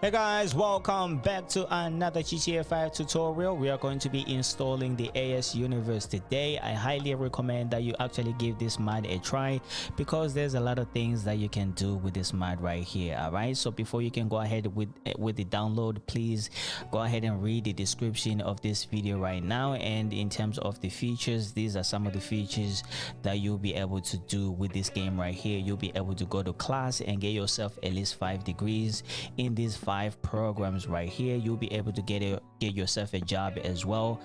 Hey guys, welcome back to another GTA 5 tutorial. We are going to be installing the ASUNIVERSE today. I highly recommend that you actually give this mod a try because there's a lot of things that you can do with this mod right here. All right, so before you can go ahead with the download, please go ahead and read the description of this video right now. And in terms of the features, these are some of the features that you'll be able to do with this game right here. You'll be able to go to class and get yourself at least 5 degrees in these 5 programs right here. You'll be able to get yourself a job as well.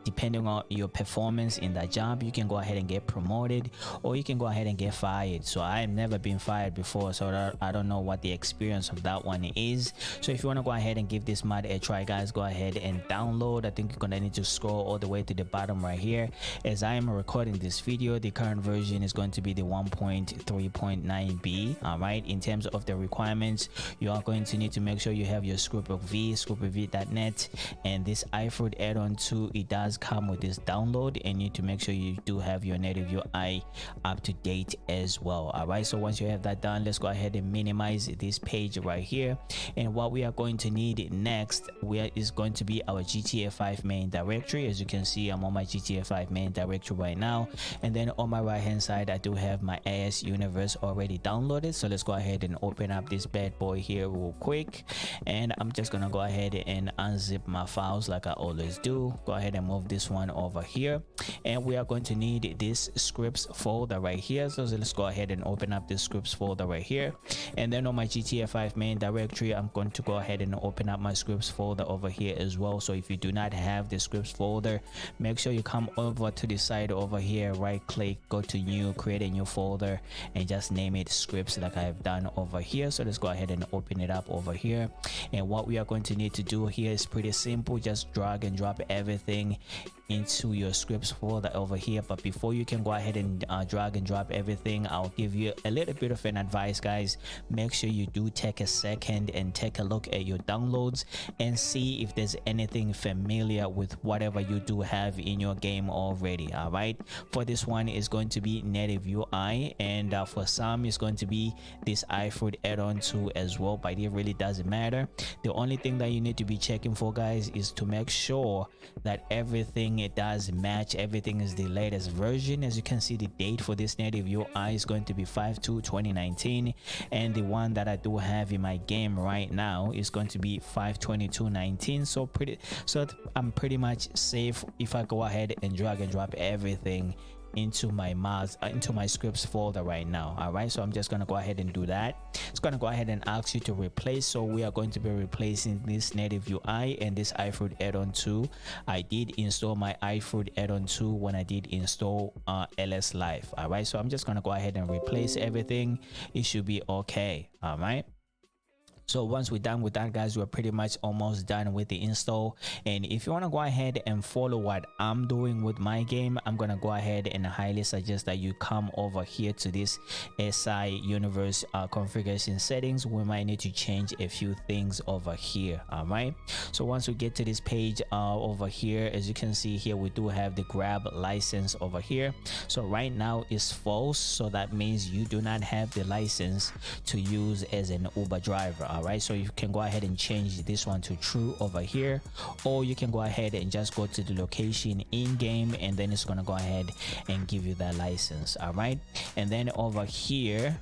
Depending on your performance in that job, you can go ahead and get promoted or you can go ahead and get fired. So I have never been fired before, so I don't know what the experience of that one is. So if you want to go ahead and give this mod a try, guys, go ahead and download. I think you're gonna need to scroll all the way to the bottom right here. As I am recording this video, the current version is going to be the 1.3.9b. all right, in terms of the requirements, you are going to need to make sure you have your SCRIPTHOOKV, SCRIPTHOOKVDOTNet, and this iFruit add-on too. It does come with this download, and you need to make sure you do have your native UI up to date as well. All right, so once you have that done, let's go ahead and minimize this page right here. And what we are going to need next is going to be our GTA 5 main directory. As you can see, I'm on my GTA 5 main directory right now, and then on my right hand side I do have my ASUNIVERSE already downloaded. So let's go ahead and open up this bad boy here real quick, and I'm just gonna go ahead and unzip my files like I always do. Go ahead and move this one over here, and we are going to need this scripts folder right here. So let's go ahead and open up this scripts folder right here, and then on my GTA 5 main directory I'm going to go ahead and open up my scripts folder over here as well. So if you do not have the scripts folder, make sure you come over to the side over here, right click, go to new, create a new folder, and just name it scripts like I have done over here. So let's go ahead and open it up over here, and what we are going to need to do here is pretty simple. Just drag and drop everything into your scripts folder over here. But before you can go ahead and drag and drop everything, I'll give you a little bit of an advice, guys. Make sure you do take a second and take a look at your downloads and see if there's anything familiar with whatever you do have in your game already. All right, for this one is going to be native UI, and for some it's going to be this iFruit add-on too as well, but it really doesn't matter. The only thing that you need to be checking for, guys, is to make sure that everything it does match, everything is the latest version. As you can see, the date for this native UI is going to be 5/2/2019, and the one that I do have in my game right now is going to be 5/22/19. So I'm pretty much safe if I go ahead and drag and drop everything into my scripts folder right now. All right, so I'm just going to go ahead and do that. It's going to go ahead and ask you to replace, so we are going to be replacing this native UI and this iFruit add-on 2. I did install my iFruit add-on 2 when I did install LS Live. All right, so I'm just going to go ahead and replace everything. It should be okay. All right, so once we're done with that, guys, we're pretty much almost done with the install. And if you want to go ahead and follow what I'm doing with my game, I'm going to go ahead and highly suggest that you come over here to this ASUNIVERSE configuration settings. We might need to change a few things over here. All right, so once we get to this page over here, as you can see here, we do have the grab license over here. So right now is false, so that means you do not have the license to use as an Uber driver. All right, so you can go ahead and change this one to true over here, or you can go ahead and just go to the location in game, and then it's going to go ahead and give you that license. All right, and then over here,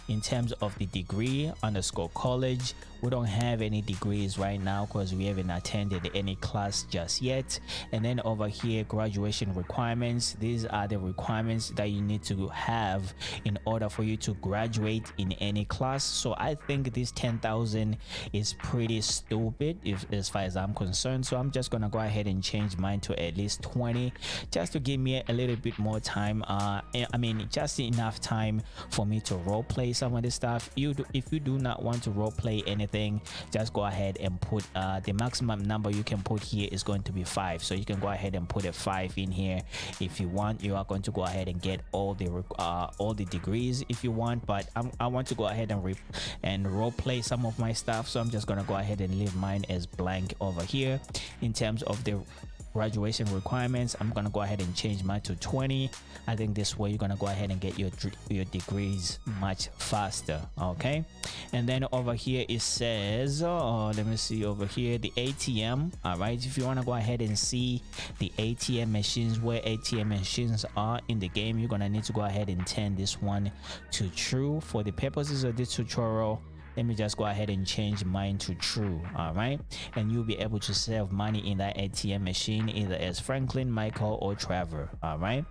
in terms of the degree underscore college, we don't have any degrees right now because we haven't attended any class just yet. And then over here, graduation requirements, these are the requirements that you need to have in order for you to graduate in any class. So I think this 10,000 is pretty stupid as far as I'm concerned, so I'm just gonna go ahead and change mine to at least 20 just to give me a little bit more time. I mean, just enough time for me to role play some of this stuff. If you do not want to role play anything, just go ahead and put the maximum number you can put here is going to be 5. So you can go ahead and put a 5 in here if you want. You are going to go ahead and get all the degrees if you want, but I want to go ahead and role play some of my stuff, so I'm just gonna go ahead and leave mine as blank over here. In terms of the graduation requirements, I'm gonna go ahead and change mine to 20. I think this way you're gonna go ahead and get your degrees much faster. Okay, and then over here it says let me see over here, the ATM. All right, if you want to go ahead and see the ATM machines, where ATM machines are in the game, you're gonna need to go ahead and turn this one to true. For the purposes of this tutorial, let me just go ahead and change mine to true. All right, and you'll be able to save money in that ATM machine either as Franklin, Michael, or Trevor. All right,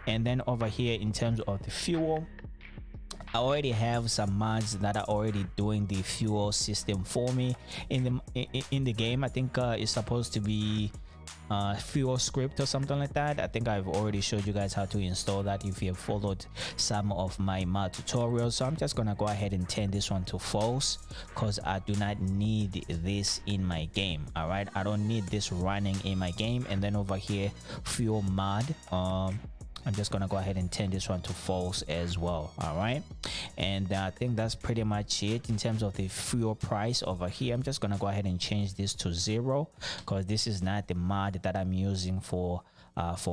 and then over here in terms of the fuel, I already have some mods that are already doing the fuel system for me in the game. I think it's supposed to be fuel script or something like that. I think I've already showed you guys how to install that if you have followed some of my mod tutorials. So I'm just gonna go ahead and turn this one to false because I do not need this in my game. All right, I don't need this running in my game. And then over here, fuel mod, I'm just gonna go ahead and turn this one to false as well. All right, and I think that's pretty much it in terms of the fuel price. Over here, I'm just gonna go ahead and change this to 0 because this is not the mod that I'm using for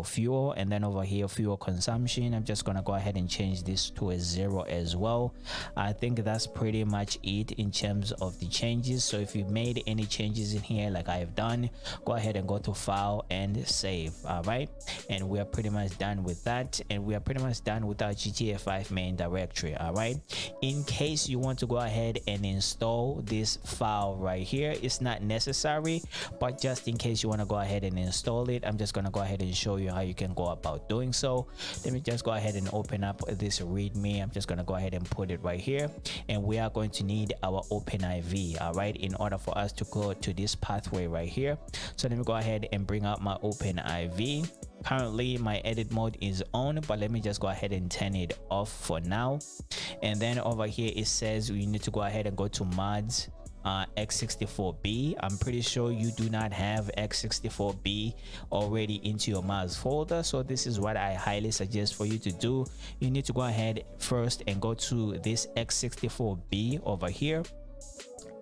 fuel. And then over here, fuel consumption, I'm just gonna go ahead and change this to a 0 as well. I think that's pretty much it in terms of the changes. So if you made any changes in here like I have done, go ahead and go to file and save. All right, and we are pretty much done with that, and we are pretty much done with our GTA 5 main directory. All right, in case you want to go ahead and install this file right here, it's not necessary, but just in case you want to go ahead and install it, I'm just going to go ahead and show you how you can go about doing so. Let me just go ahead and open up this readme. I'm just going to go ahead and put it right here, and we are going to need our OpenIV. All right, in order for us to go to this pathway right here. So let me go ahead and bring up my OpenIV. Currently my edit mode is on, but let me just go ahead and turn it off for now. And then over here it says we need to go ahead and go to mods, x64b. I'm pretty sure you do not have x64b already into your mods folder, so this is what I highly suggest for you to do. You need to go ahead first and go to this x64b over here,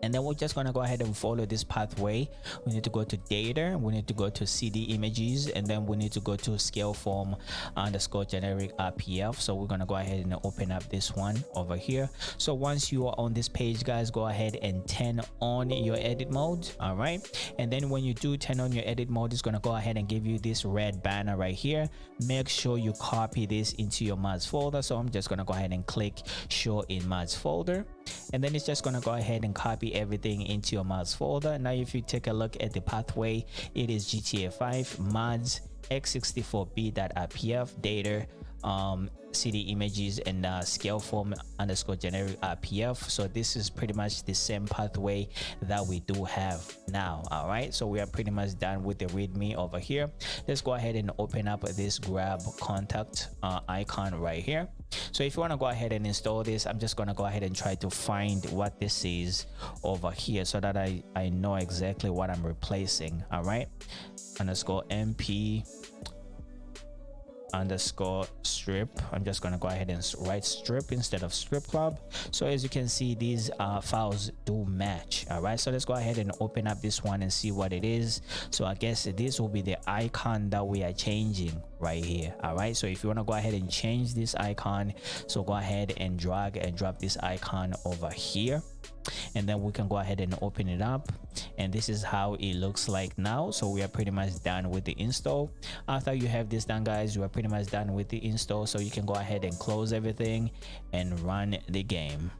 and then we're just going to go ahead and follow this pathway. We need to go to data, we need to go to CD images, and then we need to go to scale form underscore generic RPF. So we're going to go ahead and open up this one over here. So once you are on this page, guys, go ahead and turn on your edit mode. All right, and then when you do turn on your edit mode, it's going to go ahead and give you this red banner right here. Make sure you copy this into your mods folder. So I'm just going to go ahead and click show in mods folder, and then it's just going to go ahead and copy everything into your mods folder. Now if you take a look at the pathway, it is GTA 5 mods x64b.rpf data CD images and scale form underscore generic RPF. So this is pretty much the same pathway that we do have now. All right, so we are pretty much done with the readme over here. Let's go ahead and open up this grab contact icon right here. So if you want to go ahead and install this, I'm just going to go ahead and try to find what this is over here so that I know exactly what I'm replacing. All right, underscore mp underscore strip. I'm just going to go ahead and write strip instead of strip club. So as you can see, these files do match. All right, so let's go ahead and open up this one and see what it is. So I guess this will be the icon that we are changing right here. All right, so if you want to go ahead and change this icon, so go ahead and drag and drop this icon over here, and then we can go ahead and open it up, and this is how it looks like now. So we are pretty much done with the install. After you have this done, guys, you are pretty much done with the install, so you can go ahead and close everything and run the game.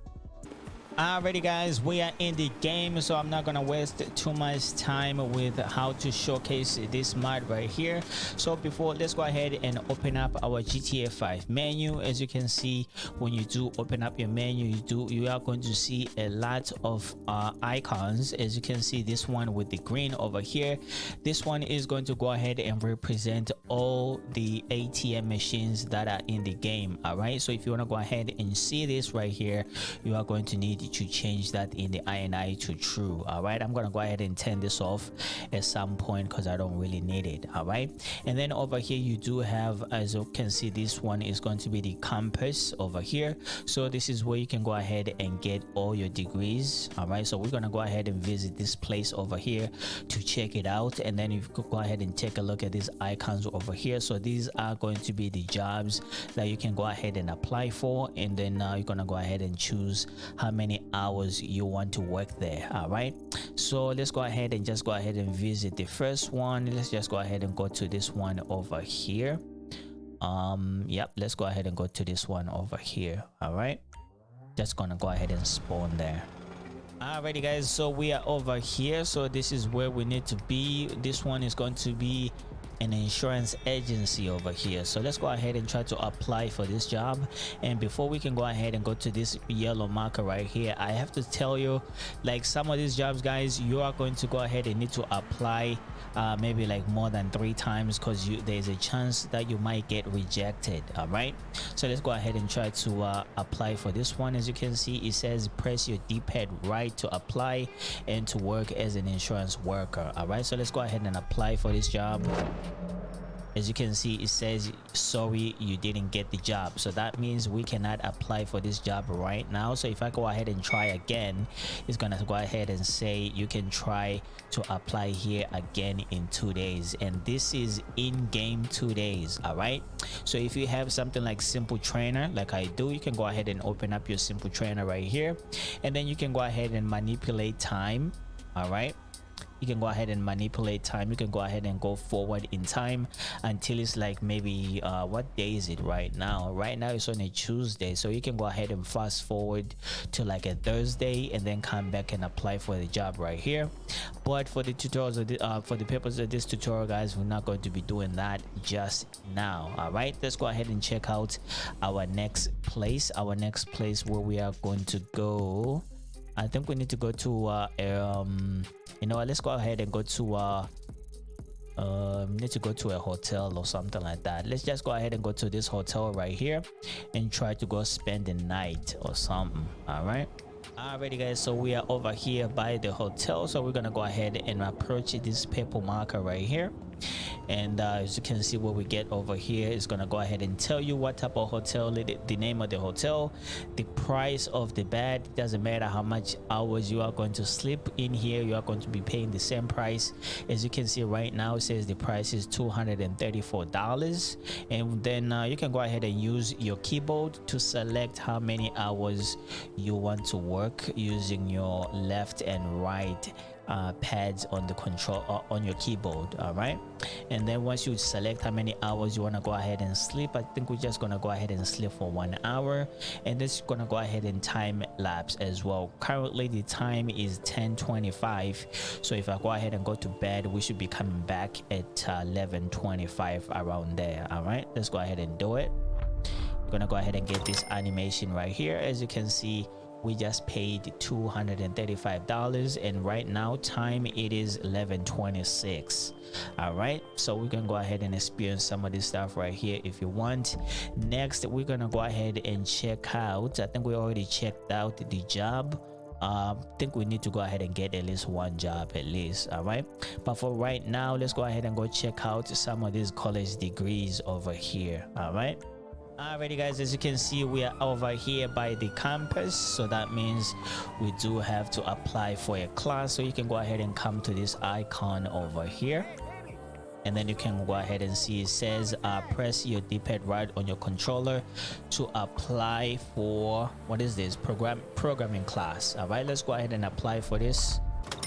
Alrighty, guys, we are in the game, so I'm not gonna waste too much time with how to showcase this mod right here. So before, let's go ahead and open up our GTA 5 menu. As you can see, when you do open up your menu, you are going to see a lot of icons. As you can see, this one with the green over here, this one is going to go ahead and represent all the ATM machines that are in the game. All right, so if you want to go ahead and see this right here, you are going to need to change that in the INI to true. All right, I'm gonna go ahead and turn this off at some point because I don't really need it. All right, and then over here you do have, as you can see, this one is going to be the campus over here. So this is where you can go ahead and get all your degrees. All right, so we're gonna go ahead and visit this place over here to check it out, and then you could go ahead and take a look at these icons over here. So these are going to be the jobs that you can go ahead and apply for, and then you're gonna go ahead and choose how many hours you want to work there. All right, so let's go ahead and just go ahead and visit the first one. Let's just go ahead and go to this one over here. Yep, let's go ahead and go to this one over here. All right, just gonna go ahead and spawn there. Alrighty guys, so we are over here. So this is where we need to be. This one is going to be an insurance agency over here. So let's go ahead and try to apply for this job. And before we can go ahead and go to this yellow marker right here, I have to tell you, like, some of these jobs, guys, you are going to go ahead and need to apply maybe like more than 3 times, because there's a chance that you might get rejected. All right, so let's go ahead and try to apply for this one. As you can see, it says press your D-pad right to apply and to work as an insurance worker. All right, so let's go ahead and apply for this job. As you can see, it says sorry, you didn't get the job. So that means we cannot apply for this job right now. So if I go ahead and try again, it's gonna go ahead and say you can try to apply here again in 2 days, and this is in game 2 days. All right, so if you have something like Simple Trainer like I do, you can go ahead and open up your Simple Trainer right here, and then you can go ahead and manipulate time. All right, you can go ahead and manipulate time. You can go ahead and go forward in time until it's like maybe what day is it right now? Right now it's on a Tuesday, so you can go ahead and fast forward to like a Thursday and then come back and apply for the job right here. But for the tutorials of for the purpose of this tutorial, guys, we're not going to be doing that just now. All right, let's go ahead and check out our next place where we are going to go. I think we need to go to you know what, let's go ahead and go to need to go to a hotel or something like that. Let's just go ahead and go to this hotel right here and try to go spend the night or something. All right, alrighty guys, so we are over here by the hotel. So we're gonna go ahead and approach this purple marker right here, and as you can see, what we get over here is gonna go ahead and tell you what type of hotel, the name of the hotel, the price of the bed. Doesn't matter how much hours you are going to sleep in here, you are going to be paying the same price. As you can see right now, it says the price is $234, and then you can go ahead and use your keyboard to select how many hours you want to work using your left and right pads on the control on your keyboard. All right, and then once you select how many hours you want to go ahead and sleep, I think we're just gonna go ahead and sleep for 1 hour, and this is gonna go ahead and time lapse as well. Currently the time is 10:25, so if I go ahead and go to bed, we should be coming back at 11:25 around there. All right, let's go ahead and do it. We're gonna go ahead and get this animation right here. As you can see, we just paid $235, and right now time it is 11:26. all right, so we can go ahead and experience some of this stuff right here if you want. Next, we're gonna go ahead and check out, I think we already checked out the job. I think we need to go ahead and get at least 1 job at least. All right, but for right now, let's go ahead and go check out some of these college degrees over here. All right, alrighty guys, as you can see, we are over here by the campus, so that means we do have to apply for a class. So you can go ahead and come to this icon over here, and then you can go ahead and see it says press your D-pad right on your controller to apply for, what is this, programming class. All right, let's go ahead and apply for this.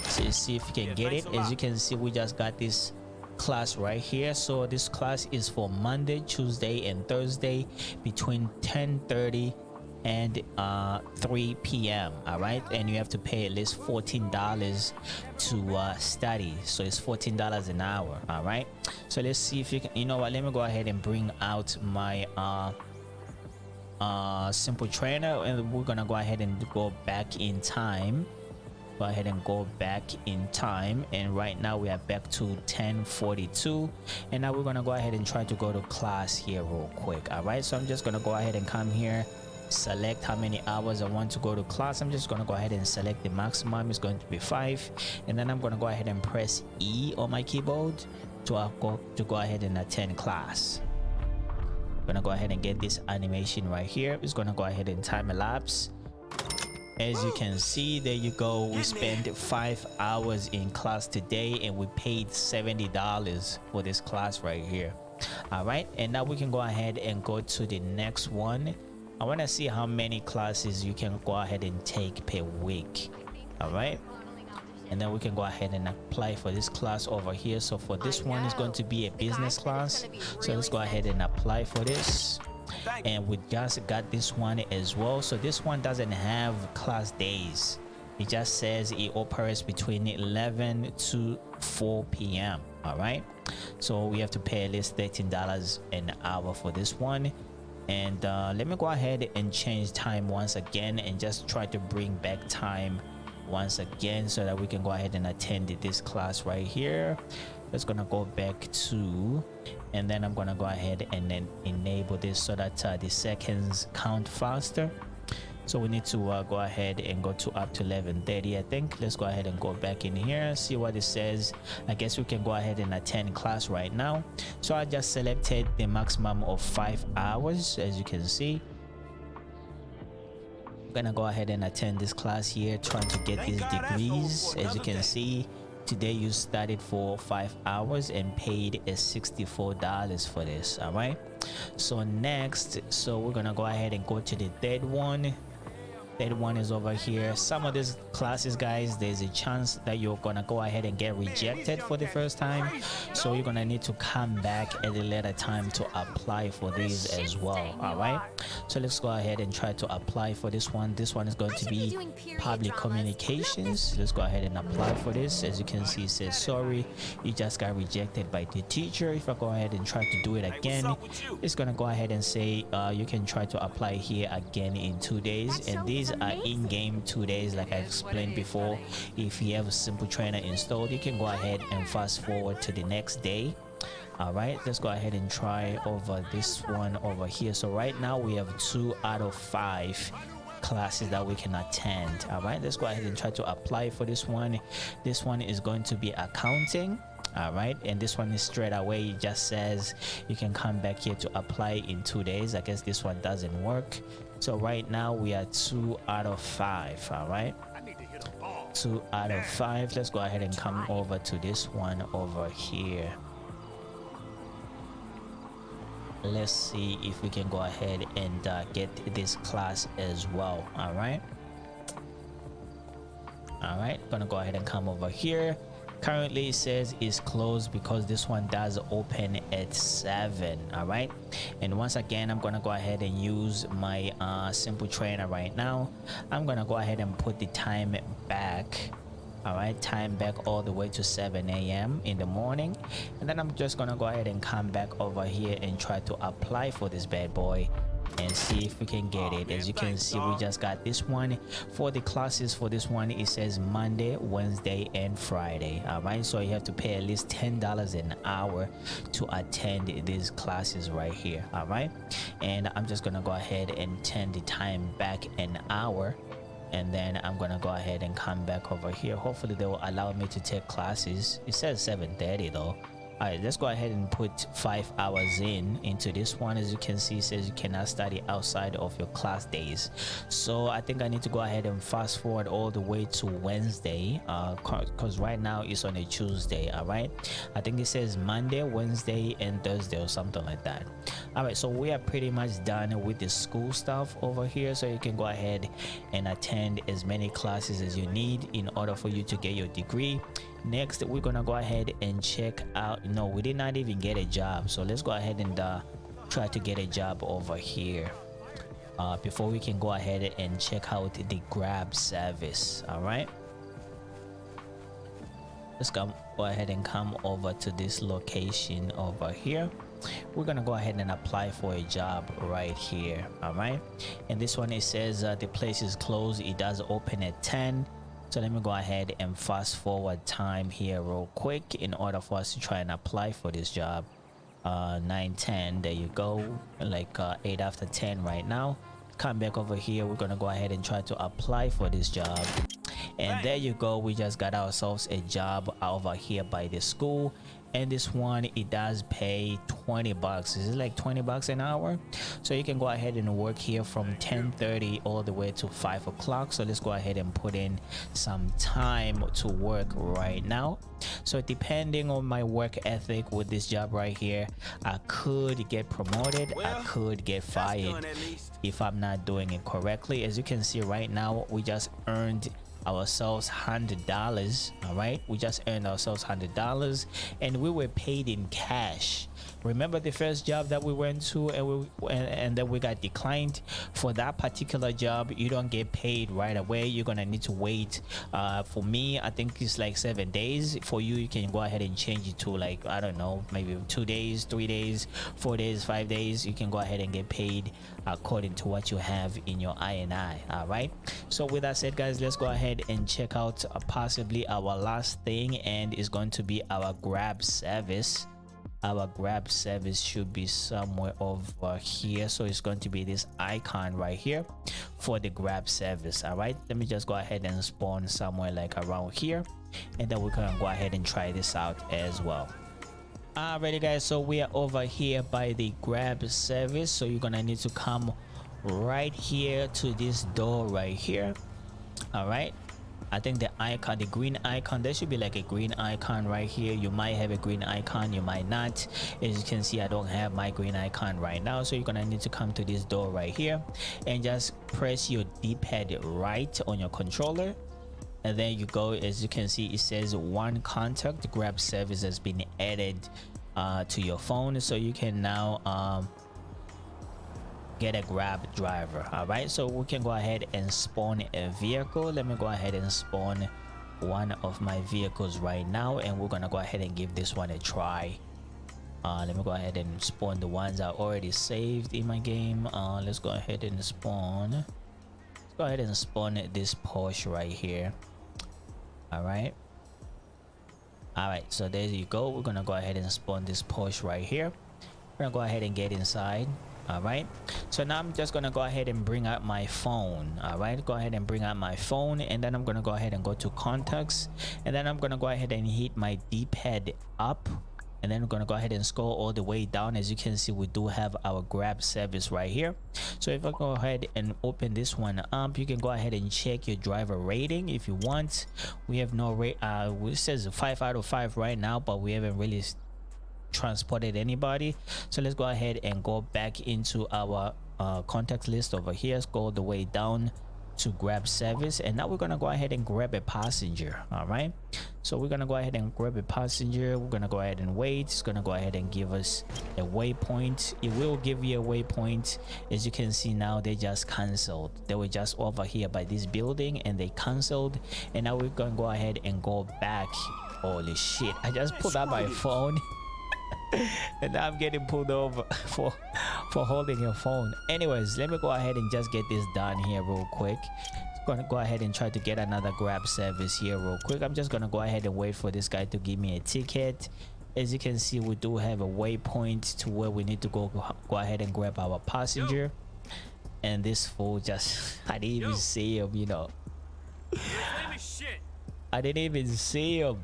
So see if you can get it. As you can see, we just got this class right here. So this class is for Monday, Tuesday, and Thursday between 10:30 and 3 p.m. all right, and you have to pay at least $14 to study, so it's $14 an hour. All right, so let's see if you can, you know what, let me go ahead and bring out my Simple Trainer, and we're gonna go ahead and go back in time. Go ahead and go back in time, and right now we are back to 10:42, and now we're gonna go ahead and try to go to class here real quick. All right, so I'm just gonna go ahead and come here select how many hours I want to go to class. I'm just going to go ahead and select the maximum. It's going to be 5, and then I'm going to go ahead and press E on my keyboard to go ahead and attend class. I'm going to go ahead and get this animation right here. It's going to go ahead and time elapse. As you can see, there you go. We spent 5 hours in class today, and we paid $70 for this class right here. All right, and now we can go ahead and go to the next one. I want to see how many classes you can go ahead and take per week. All right, and then we can go ahead and apply for this class over here. So for this one is going to be a business class, so let's go ahead and apply for this. And we just got this one as well. So this one doesn't have class days. It just says it operates between 11 to 4 p.m. all right, so we have to pay at least $13 an hour for this one. And let me go ahead and change time once again and just try to bring back time once again so that we can go ahead and attend this class right here. It's gonna go back to, and then I'm gonna go ahead and then enable this so that the seconds count faster. So we need to go ahead and go to up to 11:30, I think. Let's go ahead and go back in here, see what it says. I guess we can go ahead and attend class right now. So I just selected the maximum of 5 hours. As you can see, I'm gonna go ahead and attend this class here, trying to get these degrees. As you can see, today you studied for 5 hours and paid $64 for this. All right, so next, so we're gonna go ahead and go to the third one. Third one is over here. Some of these classes, guys, there's a chance that you're gonna go ahead and get rejected for the first time, so you're gonna need to come back at a later time to apply for these as well. All right, so let's go ahead and try to apply for this one. This one is going to be public communications. Let's go ahead and apply for this. As you can see, it says sorry, you just got rejected by the teacher. If I go ahead and try to do it again, it's gonna go ahead and say you can try to apply here again in 2 days. And these are in-game 2 days, like I explained before. If you have a simple trainer installed, you can go ahead and fast forward to the next day. All right, let's go ahead and try over this one over here. So right now we have 2 out of 5 classes that we can attend. All right, let's go ahead and try to apply for this one. This one is going to be accounting. All right, and this one is straight away. It just says you can come back here to apply in 2 days. I guess this one doesn't work. So right now we are 2 out of 5. All right, 2 out of 5. Let's go ahead and come over to this one over here. Let's see if we can go ahead and get this class as well. All right, gonna go ahead and come over here. Currently it says it's closed because this one does open at 7. all right, and once again I'm gonna go ahead and use my simple trainer right now. I'm gonna go ahead and put the time back. All right, time back all the way to 7 a.m. in the morning, and then I'm just gonna go ahead and come back over here and try to apply for this bad boy and see if we can get it. As you can see, we just got this one. For the classes for this one, it says Monday, Wednesday, and Friday. All right, so you have to pay at least $10 an hour to attend these classes right here. All right, and I'm just gonna go ahead and turn the time back an hour, and then I'm gonna go ahead and come back over here. Hopefully they will allow me to take classes. It says 7:30 though. All right, let's go ahead and put 5 hours into this one. As you can see, it says you cannot study outside of your class days. So I think I need to go ahead and fast forward all the way to Wednesday, because right now it's on a Tuesday. All right, I think it says Monday, Wednesday, and Thursday or something like that. All right, so we are pretty much done with the school stuff over here, so you can go ahead and attend as many classes as you need in order for you to get your degree. Next, we're gonna go ahead and check out, no, we did not even get a job, so let's go ahead and try to get a job over here before we can go ahead and check out the Grab service. All right, let's go ahead and come over to this location over here. We're gonna go ahead and apply for a job right here. All right, and this one, it says the place is closed. It does open at 10. So let me go ahead and fast forward time here real quick in order for us to try and apply for this job. 9:10, there you go, like 8 after 10 right now. come back over here. We're gonna go ahead and try to apply for this job, and there you go. We just got ourselves a job over here by the school, and this one, it does pay 20 bucks. Is it like 20 bucks an hour? So you can go ahead and work here from 10:30 all the way to 5 o'clock. So let's go ahead and put in some time to work right now. So depending on my work ethic with this job right here, I could get promoted, I could get fired if I'm not doing it correctly. As you can see right now, we just earned ourselves $100. all right, we just earned ourselves $100, and we were paid in cash. Remember the first job that we went to, and then we got declined for that particular job? You don't get paid right away. You're gonna need to wait. For me, I think it's like 7 days. For you, you can go ahead and change it to, like, I don't know, maybe 2 days, 3 days, 4 days, 5 days. You can go ahead and get paid according to what you have in your INI. all right, so with that said, guys, let's go ahead and check out possibly our last thing, and it's going to be our grab service. Our grab service should be somewhere over here. So it's going to be this icon right here for the grab service. all right, let me just go ahead and spawn somewhere like around here, and then we're gonna go ahead and try this out as well. Alrighty, guys, so we are over here by the grab service. So you're gonna need to come right here to this door right here. all right, I think the icon, the green icon, there should be like a green icon right here. You might have a green icon, you might not. As you can see, I don't have my green icon right now. So you're gonna need to come to this door right here and just press your D-pad right on your controller, and then you go. As you can see, it says one contact grab service has been added to your phone, so you can now get a grab driver. all right, so we can go ahead and spawn a vehicle. Let me go ahead and spawn one of my vehicles right now, and we're gonna go ahead and give this one a try. Let me go ahead and spawn the ones I already saved in my game. Let's go ahead and spawn, this Porsche right here. all right, so there you go. We're gonna go ahead and spawn this Porsche right here. We're gonna go ahead and get inside. all right, so now I'm just gonna go ahead and bring out my phone. all right, go ahead and bring out my phone, and then I'm gonna go ahead and go to contacts, and then I'm gonna go ahead and hit my D-pad up, and then we're gonna go ahead and scroll all the way down. As you can see, we do have our grab service right here. So if I go ahead and open this one up, you can go ahead and check your driver rating if you want. We have no rate. It says 5 out of 5 right now, but we haven't really transported anybody. So let's go ahead and go back into our contact list over here. Scroll all the way down to grab service, and now we're gonna go ahead and grab a passenger. all right, so we're gonna go ahead and grab a passenger. We're gonna go ahead and wait. It's gonna go ahead and give us a waypoint. It will give you a waypoint. As you can see now, they just canceled. They were just over here by this building and they canceled, and now we're gonna go ahead and go back. Holy shit, I just pulled out my phone and now I'm getting pulled over for holding your phone. Anyways, let me go ahead and just get this done here real quick. I'm gonna go ahead and try to get another grab service here real quick. I'm just gonna go ahead and wait for this guy to give me a ticket. As you can see, we do have a waypoint to where we need to go ahead and grab our passenger, and this fool just I didn't even see him, you know. I didn't even see him.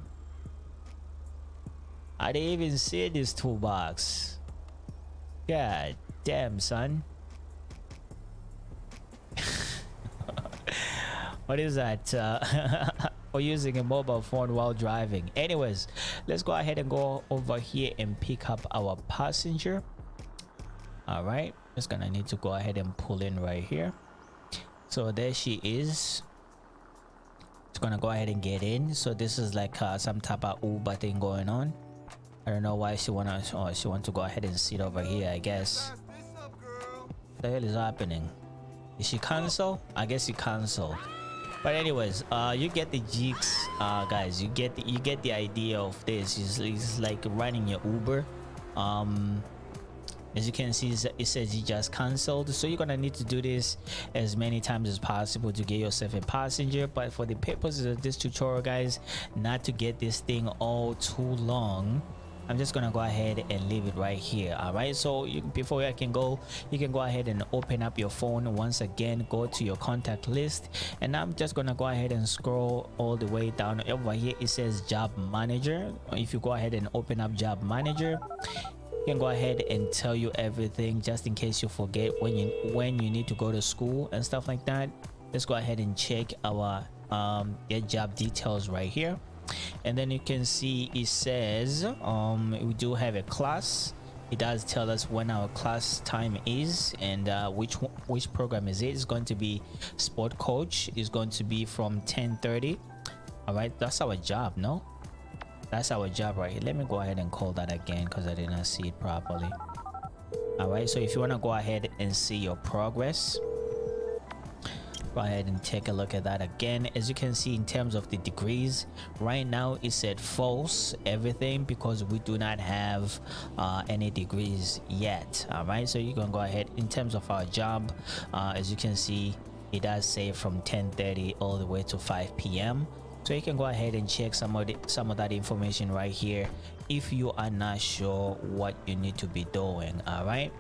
I didn't even see this toolbox. God damn, son. What is that? For using a mobile phone while driving. Anyways, let's go ahead and go over here and pick up our passenger. All right, just gonna need to go ahead and pull in right here. So there she is. It's gonna go ahead and get in. So this is like some type of Uber thing going on. I don't know why she want to go ahead and sit over here, I guess. What the hell is happening? Is she cancel? I guess she canceled. But anyways, you get the jigs, guys. You get the idea of this. It's like running your Uber. As you can see, it says you just canceled. So you're gonna need to do this as many times as possible to get yourself a passenger. But for the purposes of this tutorial, guys, not to get this thing all too long, I'm just gonna go ahead and leave it right here. All right, so before I can go, you can go ahead and open up your phone once again, go to your contact list, and I'm just gonna go ahead and scroll all the way down. Over here it says job manager. If you go ahead and open up job manager, you can go ahead and tell you everything, just in case you forget when you need to go to school and stuff like that. Let's go ahead and check our get job details right here. And then you can see it says we do have a class. It does tell us when our class time is, and which program is it. It's going to be sport coach. Is going to be from 10:30. All right, that's our job. No, that's our job right here. Let me go ahead and call that again because I did not see it properly. All right, so if you want to go ahead and see your progress, go ahead and take a look at that again. As you can see, in terms of the degrees, right now it said false everything because we do not have any degrees yet. All right, so you can go ahead in terms of our job. As you can see, it does say from 10:30 all the way to 5 p.m. So you can go ahead and check some of that information right here if you are not sure what you need to be doing. All right,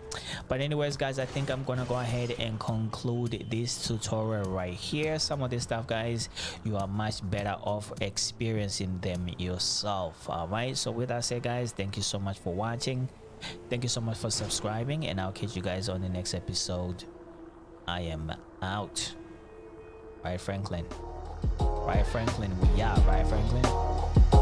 but anyways guys, I think I'm gonna go ahead and conclude this tutorial right here. Some of this stuff, guys, you are much better off experiencing them yourself. All right, so with that said, guys, thank you so much for watching. Thank you so much for subscribing, and I'll catch you guys on the next episode. I am out. Right, Franklin? Right, Franklin? We out, right, Franklin?